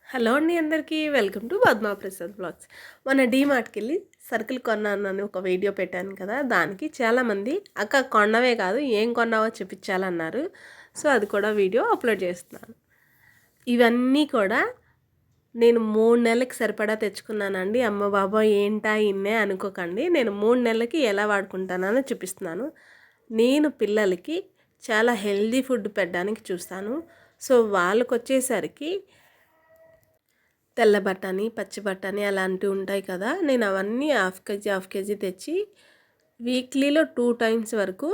Hello అండి అందరికీ welcome to Padma Prasad blogs. మొన్న డీమార్ట్కి వెళ్ళి సరుకులు కొన్నానని ఒక వీడియో పెట్టాను కదా, దానికి చాలామంది అక్క కొన్నవే కాదు ఏం కొన్నావో చూపించాలన్నారు. సో అది కూడా వీడియో అప్లోడ్ చేస్తున్నాను. ఇవన్నీ కూడా నేను 3 నెలలకి సరిపడా తెచ్చుకున్నానండి. అమ్మ బాబోయ్ ఏంటా ఇన్నే అనుకోకండి. నేను 3 నెలలకి ఎలా వాడుకుంటానని చూపిస్తున్నాను. నేను పిల్లలకి చాలా హెల్దీ ఫుడ్ పెట్టడానికి చూస్తాను. సో వాళ్ళకి వచ్చేసరికి తెల్ల బఠానీ, పచ్చి బఠానీ అలాంటివి ఉంటాయి కదా, నేను అవన్నీ హాఫ్ కేజీ తెచ్చి వీక్లీలో 2 టైమ్స్ వరకు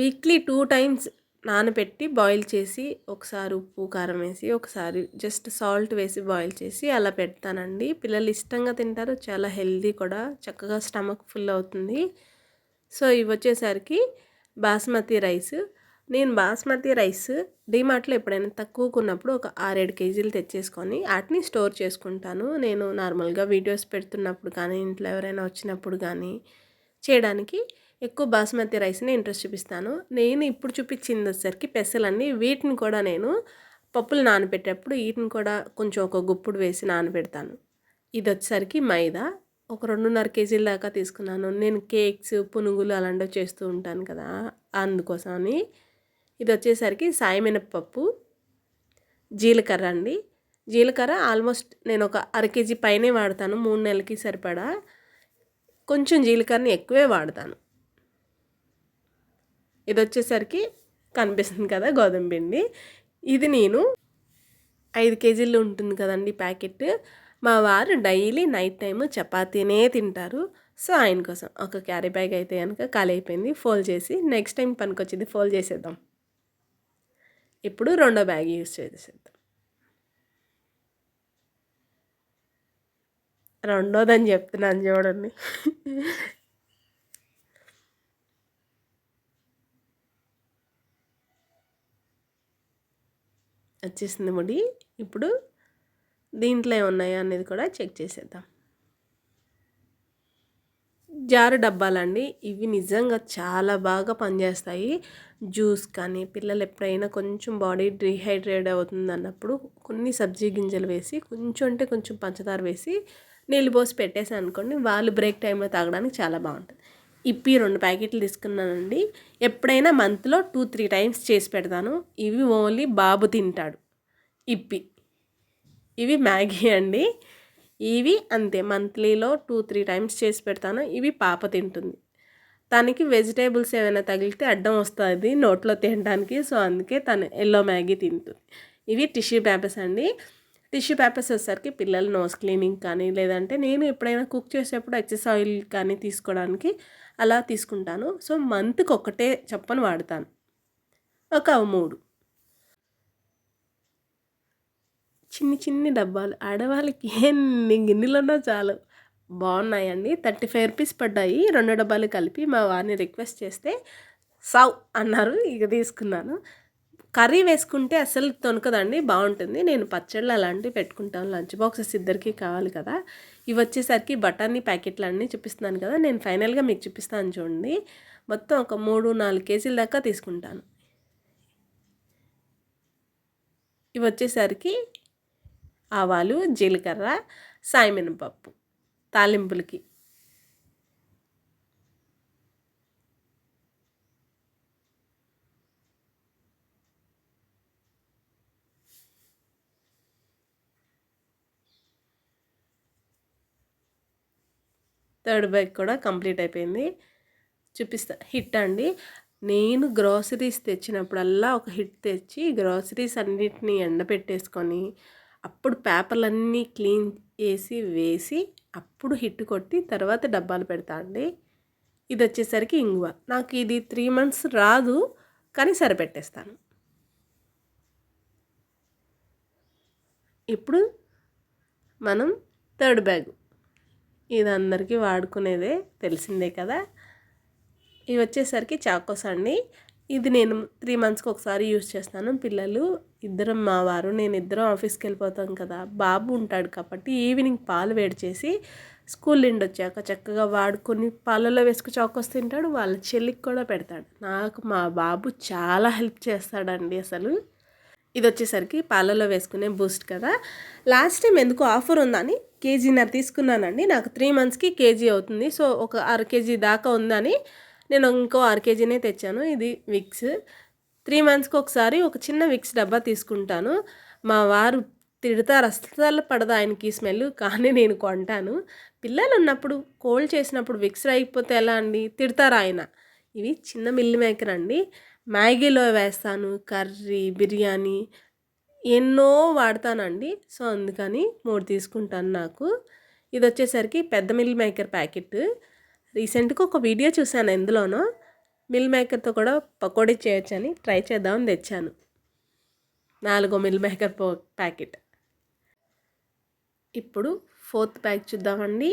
వీక్లీ 2 టైమ్స్ నానబెట్టి బాయిల్ చేసి ఒకసారి ఉప్పు కారం వేసి ఒకసారి జస్ట్ సాల్ట్ వేసి బాయిల్ చేసి అలా పెడతానండి. పిల్లలు ఇష్టంగా తింటారు, చాలా హెల్దీ కూడా, చక్కగా స్టమక్ ఫుల్ అవుతుంది. సో ఇవి వచ్చేసరికి బాస్మతి రైస్. నేను బాస్మతి రైస్ డీమార్ట్లో ఎప్పుడైనా తక్కువకు ఉన్నప్పుడు ఒక 6-7 కేజీలు తెచ్చేసుకొని వాటిని స్టోర్ చేసుకుంటాను. నేను నార్మల్గా వీడియోస్ పెడుతున్నప్పుడు కానీ ఇంట్లో ఎవరైనా వచ్చినప్పుడు కానీ చేయడానికి ఎక్కువ బాస్మతి రైస్ని ఇంట్రెస్ట్ చూపిస్తాను. నేను ఇప్పుడు చూపించింది వచ్చేసరికి పెసలండి. వీటిని కూడా నేను పప్పులు నానబెట్టేటప్పుడు వీటిని కూడా కొంచెం ఒక గుప్పుడు వేసి నానబెడతాను. ఇది వచ్చేసరికి మైదా ఒక 2.5 కేజీల దాకా తీసుకున్నాను. నేను కేక్స్, పునుగులు అలాంటివి చేస్తూ ఉంటాను కదా, అందుకోసమని. ఇది వచ్చేసరికి సాయి మినపప్పు, జీలకర్ర అండి. జీలకర్ర ఆల్మోస్ట్ నేను ఒక 1/2 కేజీ పైనే వాడతాను 3 నెలలకి సరిపడా. కొంచెం జీలకర్రని ఎక్కువే వాడతాను. ఇది వచ్చేసరికి కనిపిస్తుంది కదా గోధుమ పిండి. ఇది నేను 5 కేజీలు ఉంటుంది కదండి ప్యాకెట్. మా వారు డైలీ నైట్ టైము చపాతీనే తింటారు. సో ఆయన కోసం ఒక క్యారీ బ్యాగ్ అయితే కనుక ఖాళీ అయిపోయింది. ఫోల్డ్ చేసి నెక్స్ట్ టైం పనికొచ్చింది ఫోల్డ్ చేసేద్దాం. ఇప్పుడు రెండో బ్యాగ్ యూజ్ చేసేద్దాం. రెండోదని చెప్తున్నాను చూడండి. వచ్చేసింది ముడి. ఇప్పుడు దీంట్లో ఏమున్నాయో అనేది కూడా చెక్ చేసేద్దాం. జారు డబ్బాలండి. ఇవి నిజంగా చాలా బాగా పనిచేస్తాయి. జ్యూస్ కానీ పిల్లలు ఎప్పుడైనా కొంచెం బాడీ డీహైడ్రేట్ అవుతుంది అన్నప్పుడు కొన్ని సబ్జీ గింజలు వేసి కొంచెం అంటే కొంచెం పంచదార వేసి నీళ్ళు పోసి పెట్టేసాను అనుకోండి, వాళ్ళు బ్రేక్ టైంలో తాగడానికి చాలా బాగుంటుంది. ఇప్పి 2 ప్యాకెట్లు తీసుకున్నానండి. ఎప్పుడైనా మంత్లో 2-3 టైమ్స్ చేసి పెడతాను. ఇవి ఓన్లీ బాబు తింటాడు. ఇప్పి ఇవి మ్యాగీ అండి. ఇవి అంతే మంత్లీలో 2-3 టైమ్స్ చేసి పెడతాను. ఇవి పాప తింటుంది. తనకి వెజిటేబుల్స్ ఏమైనా తగిలితే అడ్డం వస్తుంది నోట్లో తినడానికి. సో అందుకే తను ఎల్లో మ్యాగీ తింటుంది. ఇవి టిష్యూ పేపర్స్ అండి. టిష్యూ పేపర్స్ వచ్చేసరికి పిల్లల నోస్ క్లీనింగ్ కానీ లేదంటే నేను ఎప్పుడైనా కుక్ చేసేటప్పుడు ఎక్సెస్ ఆయిల్ కానీ తీసుకోవడానికి అలా తీసుకుంటాను. సో మంత్కి ఒకటే చప్పని వాడతాను. ఒక 3 చిన్ని డబ్బాలు. ఆడవాళ్ళకి ఎన్ని గిన్నెలున్నా చాలు. బాగున్నాయండి. 35 రూపీస్ పడ్డాయి 2 డబ్బాలు కలిపి. మా వారిని రిక్వెస్ట్ చేస్తే సావ్ అన్నారు, ఇక తీసుకున్నాను. కర్రీ వేసుకుంటే అసలు తొనకదండి, బాగుంటుంది. నేను పచ్చళ్ళు అలాంటివి పెట్టుకుంటాను. లంచ్ బాక్సెస్ ఇద్దరికి కావాలి కదా. ఇవి వచ్చేసరికి బఠానీ ప్యాకెట్లు అన్నీ చూపిస్తున్నాను కదా, నేను ఫైనల్గా మీకు చూపిస్తాను చూడండి. మొత్తం ఒక 3-4 కేజీల దాకా తీసుకుంటాను. ఇవి వచ్చేసరికి ఆవాలు, జీలకర్ర, సాయి మినపప్పు తాలింపులకి. థర్డ్ బ్యాగ్ కూడా కంప్లీట్ అయిపోయింది. చూపిస్తా. హిట్ అండి. నేను గ్రాసరీస్ తెచ్చినప్పుడల్లా ఒక హిట్ తెచ్చి గ్రాసరీస్ అన్నిటినీ ఎండబెట్టేసుకొని అప్పుడు పేపర్లన్నీ క్లీన్ వేసి అప్పుడు హిట్ కొట్టి తర్వాత డబ్బాలు పెడతా అండి. ఇది వచ్చేసరికి ఇంగువ. నాకు ఇది 3 months రాదు కానీ సరిపెట్టేస్తాను. ఇప్పుడు మనం థర్డ్ బ్యాగ్. ఇది అందరికీ వాడుకునేదే, తెలిసిందే కదా. ఇవి వచ్చేసరికి చాకోస్ అండి. ఇది నేను 3 monthsకి ఒకసారి యూజ్ చేస్తాను. పిల్లలు ఇద్దరం, మా వారు నేను ఇద్దరం ఆఫీస్కి వెళ్ళిపోతాం కదా, బాబు ఉంటాడు కాబట్టి ఈవినింగ్ పాలు వేడి చేసి స్కూల్ నుండి వచ్చాక చక్కగా వాడుకొని పాలలో వేసుకు చాకోస్ తింటాడు. వాళ్ళ చెల్లికి కూడా పెడతాడు. నాకు మా బాబు చాలా హెల్ప్ చేస్తాడండి అసలు. ఇది వచ్చేసరికి పాలలో వేసుకునే బూస్ట్ కదా. లాస్ట్ టైం ఎందుకు ఆఫర్ ఉందని కేజీన్నర తీసుకున్నానండి. నాకు 3 మంత్స్కి కేజీ అవుతుంది. సో ఒక అర కేజీ దాకా ఉందని నేను ఇంకో అర కేజీనే తెచ్చాను. ఇది విక్స్. 3 మంత్స్కి ఒకసారి ఒక చిన్న విక్స్ డబ్బా తీసుకుంటాను. మా వారు తిడతారు, అస్సలు పడదు ఆయనకి స్మెల్, కానీ నేను కొంటాను. పిల్లలు ఉన్నప్పుడు కోల్డ్ చేసినప్పుడు విక్స్ రాయకపోతే ఎలా అండి, తిడతారు ఆయన. ఇవి చిన్న మిల్ మేకర్ అండి. మ్యాగీలో వేస్తాను, కర్రీ, బిర్యానీ ఎన్నో వాడతానండి. సో అందుకని 3 తీసుకుంటాను నాకు. ఇది వచ్చేసరికి పెద్ద మిల్ మేకర్ ప్యాకెట్. రీసెంట్గా ఒక వీడియో చూశాను, ఎందులోనో మిల్ మేకర్తో కూడా పకోడీ చేయొచ్చని ట్రై చేద్దామని తెచ్చాను. 4 మిల్ మేకర్ ప్యాకెట్. ఇప్పుడు 4th ప్యాక్ చూద్దామండి.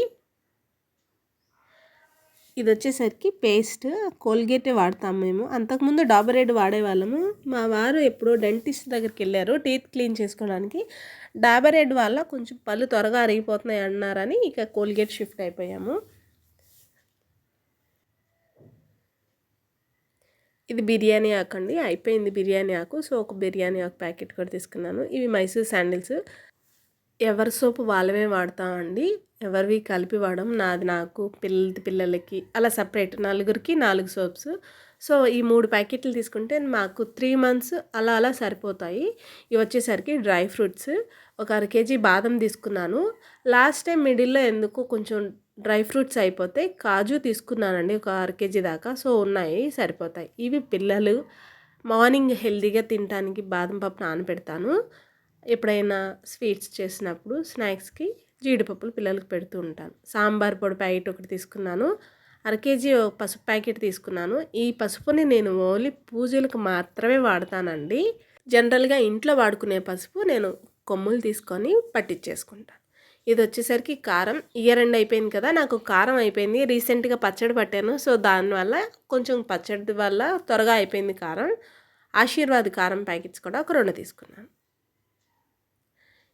ఇది వచ్చేసరికి పేస్ట్. కోల్గేటే వాడతాము మేము. అంతకుముందు డాబర్ రెడ్ వాడేవాళ్ళము. మా వారు ఎప్పుడో డెంటిస్ట్ దగ్గరికి వెళ్ళారు టీత్ క్లీన్ చేసుకోవడానికి. డాబర్ రెడ్ వల్ల కొంచెం పళ్ళు త్వరగా అరిగిపోతున్నాయి అన్నారని ఇక కోల్గేట్ షిఫ్ట్ అయిపోయాము. ఇది బిర్యానీ ఆకు అండి. అయిపోయింది బిర్యానీ ఆకు. సో ఒక బిర్యానీ ఆకు ప్యాకెట్ కూడా తీసుకున్నాను. ఇవి మైసూర్ శాండిల్స్. ఎవరి సోపు వాళ్ళమే వాడతామండి, ఎవరివి కలిపి వాడడం. నాది నాకు, పిల్లలకి అలా సపరేట్ 4కి 4 సోప్స్. సో ఈ 3 ప్యాకెట్లు తీసుకుంటే మాకు 3 మంత్స్ అలా అలా సరిపోతాయి. ఇవి వచ్చేసరికి డ్రై ఫ్రూట్స్. ఒక అర కేజీ బాదం తీసుకున్నాను. లాస్ట్ టైం మిడిల్లో ఎందుకు కొంచెం డ్రై ఫ్రూట్స్ అయిపోతే కాజు తీసుకున్నానండి, ఒక అర కేజీ దాకా. సో ఉన్నాయి, సరిపోతాయి. ఇవి పిల్లలు మార్నింగ్ హెల్తీగా తినడానికి బాదం పప్పు నానబెడతాను. ఎప్పుడైనా స్వీట్స్ చేసినప్పుడు స్నాక్స్కి జీడిపప్పులు పిల్లలకి పెడుతూ ఉంటాను. సాంబార్ పొడి ప్యాకెట్ ఒకటి తీసుకున్నాను. అర కేజీ పసుపు ప్యాకెట్ తీసుకున్నాను. ఈ పసుపుని నేను ఓన్లీ పూజలకు మాత్రమే వాడతానండి. జనరల్గా ఇంట్లో వాడుకునే పసుపు నేను కొమ్ములు తీసుకొని పట్టించేసుకుంటాను. ఇది వచ్చేసరికి కారం. ఇయర్ ఎండ్ అయిపోయింది కదా, నాకు కారం అయిపోయింది. రీసెంట్గా పచ్చడి పట్టాను. సో దానివల్ల కొంచెం పచ్చడి వల్ల త్వరగా అయిపోయింది కారం. ఆశీర్వాద్ కారం ప్యాకెట్స్ కూడా ఒక 2 తీసుకున్నాను.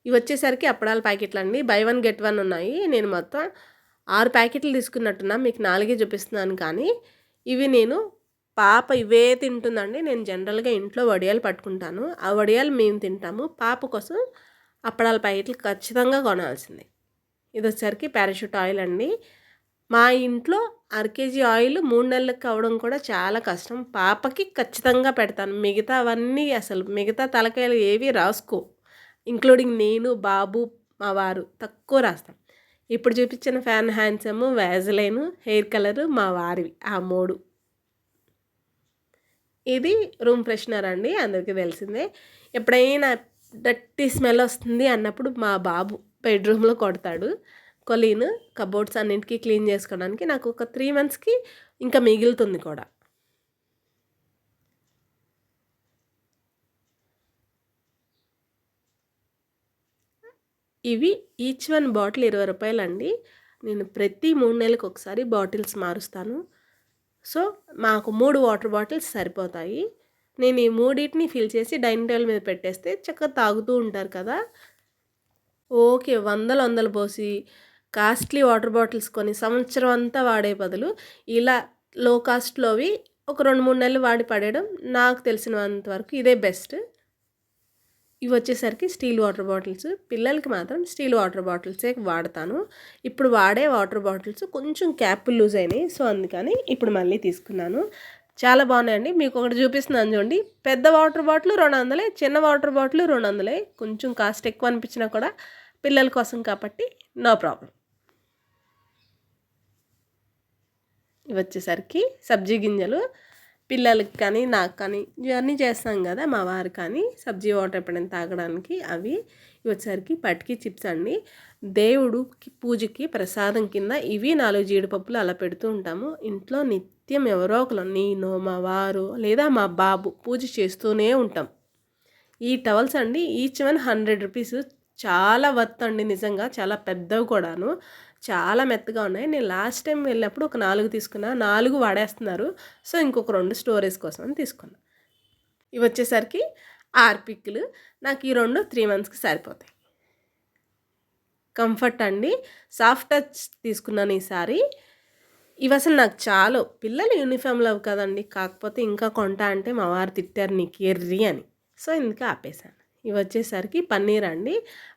ఇవి వచ్చేసరికి అప్పడాల ప్యాకెట్లు అండి. బై 1 గెట్ 1 ఉన్నాయి. నేను మొత్తం 6 ప్యాకెట్లు తీసుకున్నట్టున్నా, మీకు 4 చూపిస్తున్నాను. కానీ ఇవి నేను పాప ఇవే తింటుందండి. నేను జనరల్గా ఇంట్లో వడియాలు పట్టుకుంటాను, ఆ వడియాలు మేము తింటాము. పాప కోసం అప్పడాల ప్యాకెట్లు ఖచ్చితంగా కొనాల్సిందే. ఇది వచ్చేసరికి పారాషూట్ ఆయిల్ అండి. మా ఇంట్లో అర కేజీ ఆయిల్ 3 నెలలకు అవ్వడం కూడా చాలా కష్టం. పాపకి ఖచ్చితంగా పెడతాను. మిగతావన్నీ అసలు మిగతా తలకాయలు ఏవి రాసుకో, ఇంక్లూడింగ్ నేను, బాబు, మా వారు తక్కువ రాస్తాం. ఇప్పుడు చూపించిన fan handsome, Vaseline, hair colour మా వారివి ఆ 3. ఇది రూమ్ ఫ్రెషనర్ అండి, అందరికీ తెలిసిందే. ఎప్పుడైనా డర్టీ స్మెల్ వస్తుంది అన్నప్పుడు మా బాబు బెడ్రూమ్లో కొడతాడు. కొలీన్ కబోర్డ్స్ అన్నింటికి క్లీన్ చేసుకోవడానికి నాకు ఒక 3 మంత్స్కి ఇంకా మిగులుతుంది కూడా. ఇవి ఈచ్ 1 బాటిల్ 20 రూపాయలండి. నేను ప్రతి 3 నెలలకు ఒకసారి బాటిల్స్ మారుస్తాను. సో మాకు 3 వాటర్ బాటిల్స్ సరిపోతాయి. నేను ఈ 3టిని ఫిల్ చేసి డైనింగ్ టేబుల్ మీద పెట్టేస్తే చక్కగా తాగుతూ ఉంటారు కదా. ఓకే, వందలు పోసి కాస్ట్లీ వాటర్ బాటిల్స్ కొని సంవత్సరం అంతా వాడే బదులు ఇలా లో కాస్ట్లోవి ఒక 2-3 నెలలు వాడి పడేయడం నాకు తెలిసినంత వరకు ఇదే బెస్ట్. ఇవి వచ్చేసరికి స్టీల్ వాటర్ బాటిల్స్. పిల్లలకి మాత్రం స్టీల్ వాటర్ బాటిల్సే వాడతాను. ఇప్పుడు వాడే వాటర్ బాటిల్స్ కొంచెం క్యాప్ లూజ్ అయినాయి. సో అందుకని ఇప్పుడు మళ్ళీ తీసుకున్నాను. చాలా బాగున్నాయండి. మీకు ఒకటి చూపిస్తున్నాను చూడండి. పెద్ద వాటర్ బాటిల్ 200, చిన్న వాటర్ బాటిల్ 200. కొంచెం కాస్ట్ ఎక్కువ అనిపించినా కూడా పిల్లల కోసం కాబట్టి నో ప్రాబ్లం. ఇవి వచ్చేసరికి సబ్జీ గింజలు. పిల్లలకి కానీ నాకు కానీ జర్నీ చేస్తాం కదా, మా వారు కానీ సబ్జీ వాటర్ ఎప్పుడైనా తాగడానికి అవి. ఇవి వచ్చేసరికి పట్కి చిప్స్ అండి. దేవుడికి పూజకి ప్రసాదం కింద ఇవి 4 జీడిపప్పులు అలా పెడుతూ ఉంటాము. ఇంట్లో నిత్యం ఎవరో ఒకరు, నేను, మా వారు లేదా మా బాబు పూజ చేస్తూనే ఉంటాం. ఈ టవల్స్ అండి ఈచ్ 1 100 రూపీస్. చాలా వర్త్ అండి, నిజంగా చాలా పెద్దవి కూడాను, చాలా మెత్తగా ఉన్నాయి. నేను లాస్ట్ టైం వెళ్ళినప్పుడు ఒక 4 తీసుకున్నా, 4 వాడేస్తున్నారు. సో ఇంకొక 2 స్టోరేజ్ కోసం అని తీసుకున్నా. ఇవి వచ్చేసరికి ఆర్పిక్లు. నాకు ఈ 2 3 మంత్స్కి సరిపోతాయి. కంఫర్ట్ అండి, సాఫ్ట్ టచ్ తీసుకున్నాను ఈసారి. ఇవి అసలు నాకు చాలు. పిల్లలు యూనిఫామ్లు అవి కదండి, కాకపోతే ఇంకా కొంటా అంటే మా వారు తిట్టారు నీకు ఎర్రి అని. సో ఇందుకే ఆపేశాను. ఇవి వచ్చేసరికి పన్నీర్ అండి.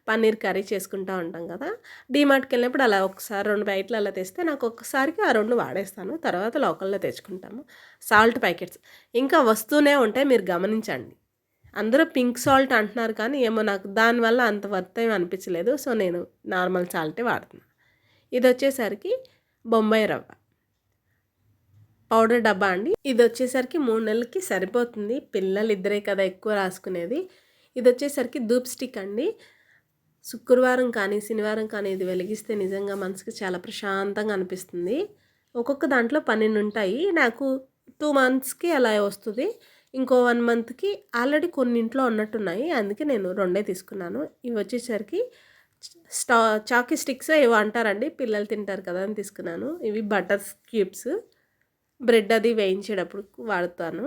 పన్నీర్ కర్రీ చేసుకుంటూ ఉంటాం కదా! డీమార్ట్‌కి వెళ్ళినప్పుడు అలా ఒకసారి 2 ప్యాకెట్లు అలా తెస్తే నాకు ఒక్కసారికి ఆ 2 వాడేస్తాను. తర్వాత లోకల్‌లో తెచ్చుకుంటాము. సాల్ట్ ప్యాకెట్స్ ఇంకా వస్తూనే ఉంటాయి, మీరు గమనించండి. అందరూ పింక్ సాల్ట్ అంటున్నారు కానీ ఏమో నాకు దానివల్ల అంత వర్త్ ఏమి అనిపించలేదు. సో, నేను నార్మల్ సాల్టే వాడుతున్నా. ఇదొచ్చేసరికి బొంబాయి రవ్వ పౌడర్ డబ్బా అండి. ఇదొచ్చేసరికి 3 నెలలకి సరిపోతుంది. పిల్లలిద్దరే కదా ఎక్కువ రాసుకునేది. ఇదొచ్చేసరికి ధూప్ స్టిక్ అండి. శుక్రవారం కానీ, శనివారం కానీ ఇది వెలిగిస్తే నిజంగా మనసుకి చాలా ప్రశాంతంగా అనిపిస్తుంది. ఒక్కొక్క దాంట్లో 12 ఉంటాయి. నాకు 2 మంత్స్‌కి అలా వస్తది. ఇంకో 1 మంత్‌కి ఆల్రెడీ కొన్నింట్లో ఉన్నట్టున్నాయి. అందుకే నేను 2 తీసుకున్నాను. ఇవొచ్చేసరికి స్టా చాకీ స్టిక్స్ ఏవో అంటారండి. పిల్లలు తింటారు కదా అని తీసుకున్నాను. ఇవి బటర్ క్యూబ్స్. బ్రెడ్ అది వేయించేటప్పుడు వాడతాను.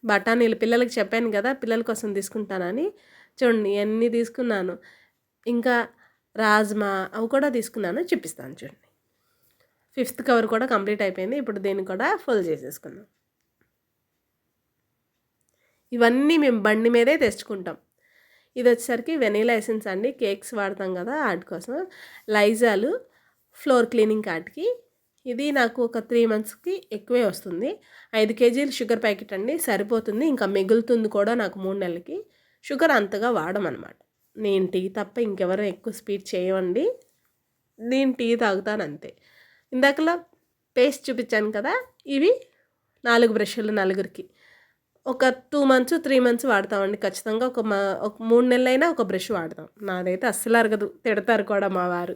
బఠానీలు పిల్లలకి చెప్పాను కదా! పిల్లల కోసం తీసుకుంటానని. చూడండి ఎన్ని తీసుకున్నాను. ఇంకా రాజ్మా అవి కూడా తీసుకున్నాను. చూపిస్తాను చూడండి. 5th కవర్ కూడా కంప్లీట్ అయిపోయింది. ఇప్పుడు దీన్ని కూడా ఫుల్ చేసేసుకున్నాం. ఇవన్నీ మేము బండి మీదే తెచ్చుకుంటాం. ఇదొచ్చేసరికి వెనిలా ఎసెన్స్ అండి. కేక్స్ వాడతాం కదా! ఆటి కోసం. లైజాలు ఫ్లోర్ క్లీనింగ్ కాటికి. ఇది నాకు ఒక 3 మంత్స్‌కి ఎక్కువే వస్తుంది. 5 కేజీలు షుగర్ ప్యాకెట్ అండి. సరిపోతుంది. ఇంకా మిగులుతుంది కూడా నాకు 3 నెలలకి. షుగర్ అంతగా వాడమనమాట. నేను టీ తప్ప ఇంకెవరు ఎక్కువ స్వీట్ చేయమండి. నేను టీ తాగుతానంతే. ఇందాకలా పేస్ట్ చూపించాను కదా! ఇవి 4 బ్రష్‌లు నలుగురికి. ఒక 2 మంత్స్, 3 మంత్స్ వాడతామండి ఖచ్చితంగా. ఒక 3 నెలలైనా ఒక బ్రష్ వాడతాం. నాదైతే అస్సలు అరగదు. తిడతారు కూడా మా వారు.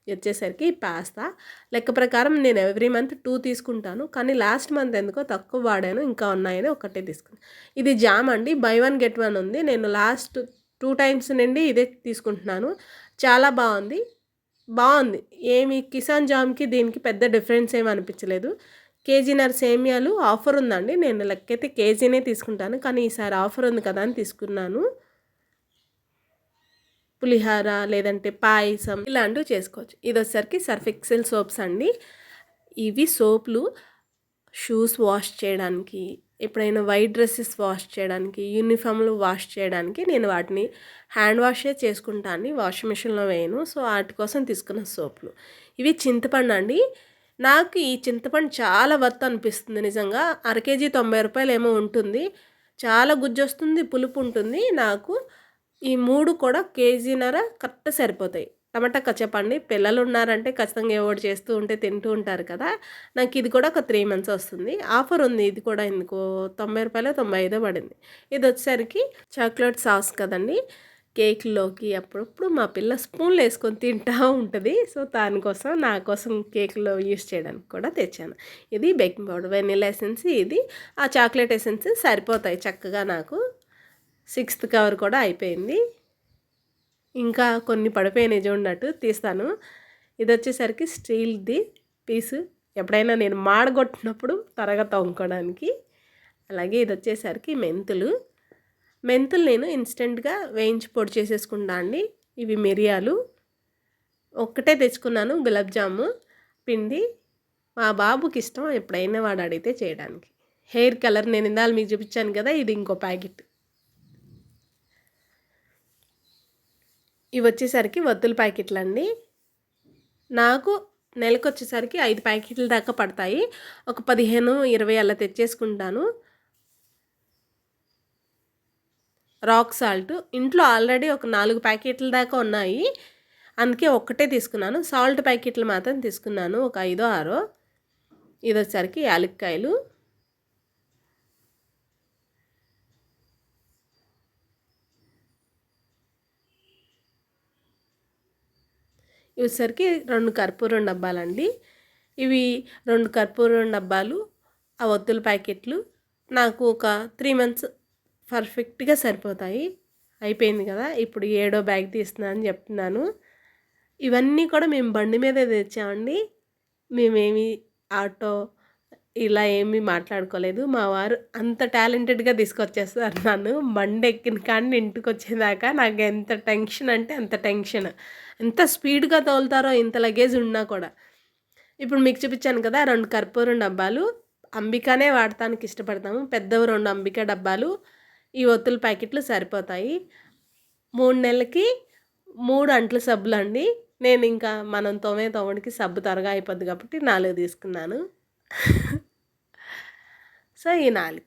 వచ్చేసరికి పాస్తా లెక్క ప్రకారం నేను ఎవ్రీ మంత్ 2 తీసుకుంటాను. కానీ లాస్ట్ మంత్ ఎందుకో తక్కువ వాడాను. ఇంకా ఉన్నాయని ఒకటే తీసుకున్నాను. ఇది జామ్ అండి. బై 1 గెట్ 1 ఉంది. నేను లాస్ట్ 2 టైమ్స్ నుండి ఇదే తీసుకుంటున్నాను. చాలా బాగుంది. ఏమి కిసాన్ జామ్‌కి దీనికి పెద్ద డిఫరెన్స్ ఏమి అనిపించలేదు. కేజీన్నర సేమియాలు ఆఫర్ ఉందండి. నేను లెక్కైతే కేజీనే తీసుకుంటాను. కానీ ఈసారి ఆఫర్ ఉంది కదా అని తీసుకున్నాను. పులిహార లేదంటే పాయసం ఇలాంటివి చేసుకోవచ్చు. ఇదొచ్చేసరికి సర్ఫ్ ఎక్సెల్ సోప్స్ అండి. ఇవి సోపులు షూస్ వాష్ చేయడానికి, ఎప్పుడైనా వైట్ డ్రెస్సెస్ వాష్ చేయడానికి, యూనిఫామ్లు వాష్ చేయడానికి నేను వాటిని హ్యాండ్ వాషే చేసుకుంటాను. వాషింగ్ మిషన్లో వేయను. సో వాటి కోసం తీసుకున్న సోపులు. ఇవి చింతపండు అండి. నాకు ఈ చింతపండు చాలా వర్త్ అనిపిస్తుంది నిజంగా. అర కేజీ 90 రూపాయలు ఏమో ఉంటుంది. చాలా గుజ్జొస్తుంది, పులుపు ఉంటుంది. నాకు ఈ 3 కూడా కేజీన్నర కరెక్ట్ సరిపోతాయి. టమాటా కచ్చపండి. పిల్లలు ఉన్నారంటే ఖచ్చితంగా ఏవో ఒకటి చేస్తూ ఉంటే తింటూ ఉంటారు కదా! నాకు ఇది కూడా ఒక 3 మంత్స్ వస్తుంది. ఆఫర్ ఉంది ఇది కూడా ఎందుకో రూ. 90 95 పడింది. ఇది వచ్చేసరికి చాక్లెట్ సాస్ కదండి. కేక్‌లోకి అప్పుడప్పుడు మా పిల్ల స్పూన్‌లో వేసుకొని తింటా ఉంటుంది. సో దానికోసం నా కోసం కేక్‌లో యూజ్ చేయడానికి కూడా తెచ్చాను. ఇది బేకింగ్ పౌడర్, వెనిలా ఎసెన్స్, ఇది ఆ చాక్లెట్ ఎసెన్స్ సరిపోతాయి చక్కగా నాకు. 6th కవర్ కూడా అయిపోయింది. ఇంకా కొన్ని పడిపోయినాయి చూడనట్టు తీస్తాను. ఇది వచ్చేసరికి స్టీల్‌ది పీసు. ఎప్పుడైనా నేను మాడగొట్టినప్పుడు త్వరగా తోముకోవడానికి. అలాగే ఇది వచ్చేసరికి మెంతులు నేను ఇన్స్టెంట్గా వేయించి పొడి చేసేసుకుంటా అండి. ఇవి మిరియాలు ఒక్కటే తెచ్చుకున్నాను. గులాబ్ జాము పిండి మా బాబుకి ఇష్టం. ఎప్పుడైనా వాడు అడిగితే చేయడానికి. హెయిర్ కలర్ నేను ఇందాక మీకు చూపించాను కదా! ఇది ఇంకో ప్యాకెట్. ఇవి వచ్చేసరికి వత్తుల ప్యాకెట్లు అండి. నాకు నెలకొచ్చేసరికి 5 ప్యాకెట్ల దాకా పడతాయి. ఒక 15, 20 అలా తెచ్చేసుకుంటాను. రాక్ సాల్ట్ ఇంట్లో ఆల్రెడీ ఒక 4 ప్యాకెట్ల దాకా ఉన్నాయి. అందుకే ఒక్కటే తీసుకున్నాను. సాల్ట్ ప్యాకెట్లు మాత్రం తీసుకున్నాను ఒక 5, 6. ఇది వచ్చేసరికి యాలక్కాయలు. ఇవి వచ్చేసరికి 2 కర్పూరం డబ్బాలండి. ఇవి 2 కర్పూరం డబ్బాలు, ఆ ఒత్తుల ప్యాకెట్లు నాకు ఒక 3 మంత్స్ పర్ఫెక్ట్‌గా సరిపోతాయి. అయిపోయింది కదా! ఇప్పుడు 7వ బ్యాగ్ తీస్తున్నానని చెప్తున్నాను. ఇవన్నీ కూడా మేము బండి మీదే తెచ్చామండి. మేమేమి ఆటో ఇలా ఏమీ మాట్లాడుకోలేదు. మా వారు అంత టాలెంటెడ్‌గా తీసుకొచ్చేస్తారు నన్ను. బండి ఎక్కిన కాడి ఇంటికొచ్చేదాకా నాకు ఎంత టెన్షన్ అంటే అంత టెన్షన్. ఎంత స్పీడ్‌గా తోలుతారో ఇంత లగేజ్ ఉన్నా కూడా. ఇప్పుడు మీకు చూపించాను కదా! 2 కర్పూరం డబ్బాలు. అంబికానే వాడటానికి ఇష్టపడతాము. పెద్దవి 2 అంబికా డబ్బాలు. ఈ ఒత్తుల ప్యాకెట్లు సరిపోతాయి. 3 నెలలకి 3 అంట్ల సబ్బులండి. నేను ఇంకా మనం తోముడికి సబ్బు త్వరగా అయిపోద్ది కాబట్టి 4 తీసుకున్నాను. సో, ఈ 4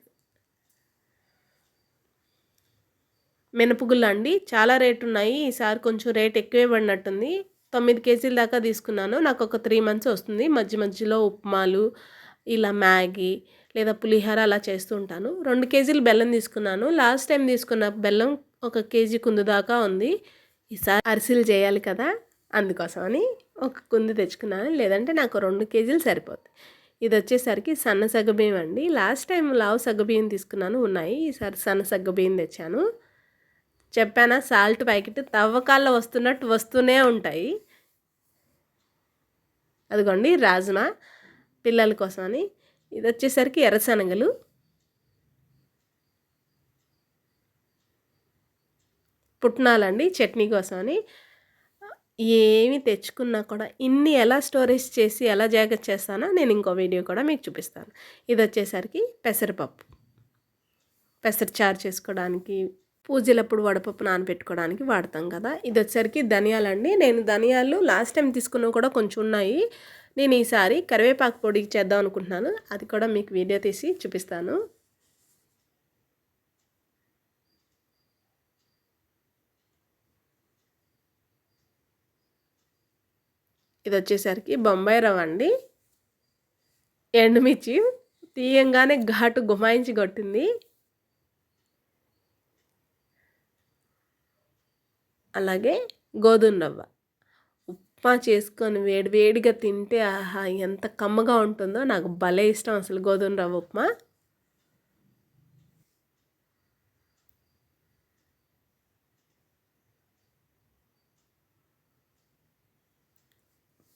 మినపగుళ్ళండి చాలా రేటున్నాయి. ఈసారి కొంచెం రేట్ ఎక్కువే పడినట్టుంది. 9 కేజీల దాకా తీసుకున్నాను. నాకొక 3 మంత్స్ వస్తుంది. మధ్య మధ్యలో ఉప్మాలు, ఇలా మ్యాగీ లేదా పులిహోర అలా చేస్తూ ఉంటాను. 2 కేజీలు బెల్లం తీసుకున్నాను. లాస్ట్ టైం తీసుకున్న బెల్లం ఒక కేజీ కుందు దాకా ఉంది. ఈసారి అరిసెలు చేయాలి కదా! అందుకోసమని ఒక కుందు తెచ్చుకున్నాను. లేదంటే నాకు 2 కేజీలు సరిపోద్ది. ఇదొచ్చేసరికి సన్న సగ్గుబియ్యం అండి. లాస్ట్ టైం లావు సగ్గుబియ్యం తీసుకున్నాను ఉన్నాయి. ఈసారి సన్న సగ్గుబియ్యం తెచ్చాను. చెప్పానా సాల్ట్ ప్యాకెట్ తవ్వకాల్లో వస్తున్నట్టు వస్తూనే ఉంటాయి. అదిగోండి రాజ్మా పిల్లల కోసమని. ఇది వచ్చేసరికి ఎర్రశనగలు, పుట్నాలండి చట్నీ కోసమని. ఏమి తెచ్చుకున్నా కూడా ఇన్ని ఎలా స్టోరేజ్ చేసి ఎలా జాగ్రత్త చేస్తానో నేను ఇంకో వీడియో కూడా మీకు చూపిస్తాను. ఇది వచ్చేసరికి పెసరపప్పు, పెసర చారు చేసుకోవడానికి, పూజలప్పుడు వడపప్పు నానబెట్టుకోవడానికి వాడతాం కదా. ఇది వచ్చేసరికి ధనియాలండి. నేను ధనియాలు లాస్ట్ టైం తీసుకున్నవి కూడా కొంచెం ఉన్నాయి. నేను ఈసారి కరివేపాకు పొడి చేద్దాం అనుకుంటున్నాను. అది కూడా మీకు వీడియో తీసి చూపిస్తాను. ఇది వచ్చేసరికి బొంబాయి రవ్వ అండి. ఎండుమిర్చి తీయంగానే ఘాటు గుమాయించి కొట్టింది. అలాగే గోధుమ రవ్వ. ఉప్మా చేసుకొని వేడివేడిగా తింటే ఆహా ఎంత కమ్మగా ఉంటుందో. నాకు భలే ఇష్టం అసలు గోధుమ రవ్వ ఉప్మా.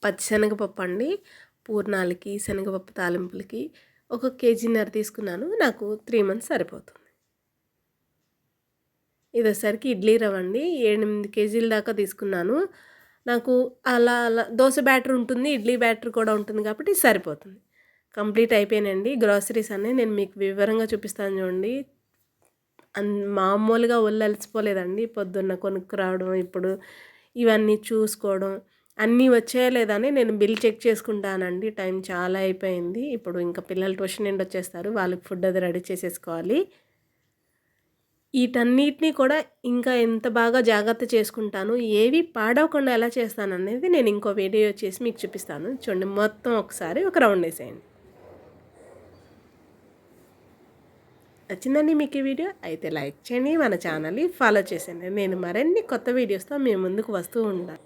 పచ్చిశనగపప్పు అండి. పూర్ణాలకి, శనగపప్పు తాలింపులకి ఒక కేజీన్నర తీసుకున్నాను. నాకు 3 మంత్స్ సరిపోతుంది. ఇదొసరికి ఇడ్లీ రవ్వ అండి. 8 కేజీల దాకా తీసుకున్నాను. నాకు అలా దోస బ్యాటర్ ఉంటుంది, ఇడ్లీ బ్యాటర్ కూడా ఉంటుంది కాబట్టి సరిపోతుంది. కంప్లీట్ అయిపోయానండి గ్రోసరీస్ అన్నీ. నేను మీకు వివరంగా చూపిస్తాను చూడండి. మామూలుగా ఒళ్ళు అలసిపోలేదండి. పొద్దున్న కొనుక్కురావడం, ఇప్పుడు ఇవన్నీ చూసుకోవడం, అన్నీ వచ్చాయా లేదా అని నేను బిల్ చెక్ చేసుకుంటానండి. టైం చాలా అయిపోయింది. ఇప్పుడు ఇంకా పిల్లలు ట్యూషన్ నుండి వచ్చేస్తారు. వాళ్ళకి ఫుడ్ అది రెడీ చేసేసుకోవాలి. వీటన్నిటిని కూడా ఇంకా ఎంత బాగా జాగ్రత్త చేసుకుంటాను, ఏవి పాడవకుండా ఎలా చేస్తాననేది నేను ఇంకో వీడియో చేసి మీకు చూపిస్తాను. చూడండి మొత్తం ఒకసారి ఒక రౌండ్ వేసేయండి. నచ్చిందండి మీకు ఈ వీడియో? అయితే లైక్ చేయండి, మన ఛానల్ని ఫాలో చేసేయండి. నేను మరిన్ని కొత్త వీడియోస్తో మీ ముందుకు వస్తూ ఉంటాను.